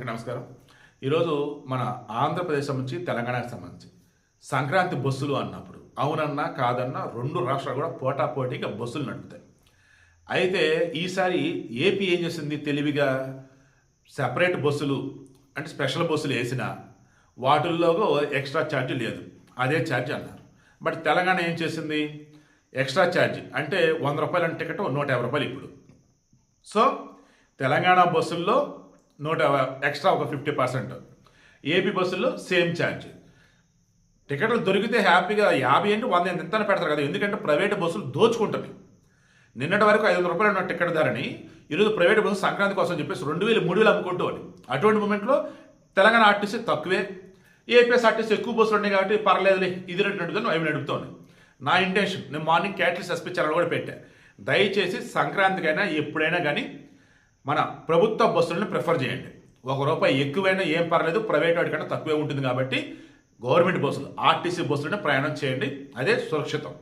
అందరికీ నమస్కారం. ఈరోజు మన ఆంధ్రప్రదేశ్ నుంచి తెలంగాణకు సంబంధించి సంక్రాంతి బస్సులు అన్నప్పుడు అవునన్నా కాదన్నా రెండు రాష్ట్రాలు కూడా పోటాపోటీగా బస్సులు నడుపుతాయి. అయితే ఈసారి ఏపీ ఏం చేసింది, తెలివిగా సెపరేట్ బస్సులు అంటే స్పెషల్ బస్సులు వేసిన వాటిల్లో ఎక్స్ట్రా ఛార్జ్ లేదు, అదే ఛార్జ్ అన్నారు. బట్ తెలంగాణ ఏం చేసింది, ఎక్స్ట్రా ఛార్జ్ అంటే 100 రూపాయల టికెట్ 150 రూపాయలు ఇప్పుడు. సో తెలంగాణ బస్సుల్లో ఎక్స్ట్రా ఒక 50%, ఏపీ బస్సుల్లో సేమ్ ఛార్జ్. టికెట్లు దొరికితే హ్యాపీగా 50 ఏంటి 100 ఎంత పెడతారు కదా, ఎందుకంటే ప్రైవేట్ బస్సులు దోచుకుంటుంది. నిన్నటి వరకు 500 రూపాయలు ఉన్న టికెట్ ధరని ఈరోజు ప్రైవేట్ బస్సు సంక్రాంతి కోసం చెప్పేసి 2000 3000 అమ్ముకుంటూ అని. అటువంటి మూమెంట్లో తెలంగాణ ఆర్టీసీ తక్కువే, ఏపీఎస్ఆర్టీసీ ఎక్కువ బస్సులు ఉన్నాయి కాబట్టి పర్లేదులే, ఇది నడుపుతాను అవి నడుపుతాను. నా ఇంటెన్షన్, నేను మార్నింగ్ క్యాటరీస్ ఎస్పీ ఛానల్ కూడా పెట్టా, దయచేసి సంక్రాంతికైనా ఎప్పుడైనా కానీ మన ప్రభుత్వ బస్సులను ప్రిఫర్ చేయండి. ₹1 ఎక్కువైనా ఏం పర్లేదు, ప్రైవేట్ వాడికన్నా తక్కువే ఉంటుంది కాబట్టి గవర్నమెంట్ బస్సులు ఆర్టీసీ బస్సులనే ప్రయాణం చేయండి, అదే సురక్షితం.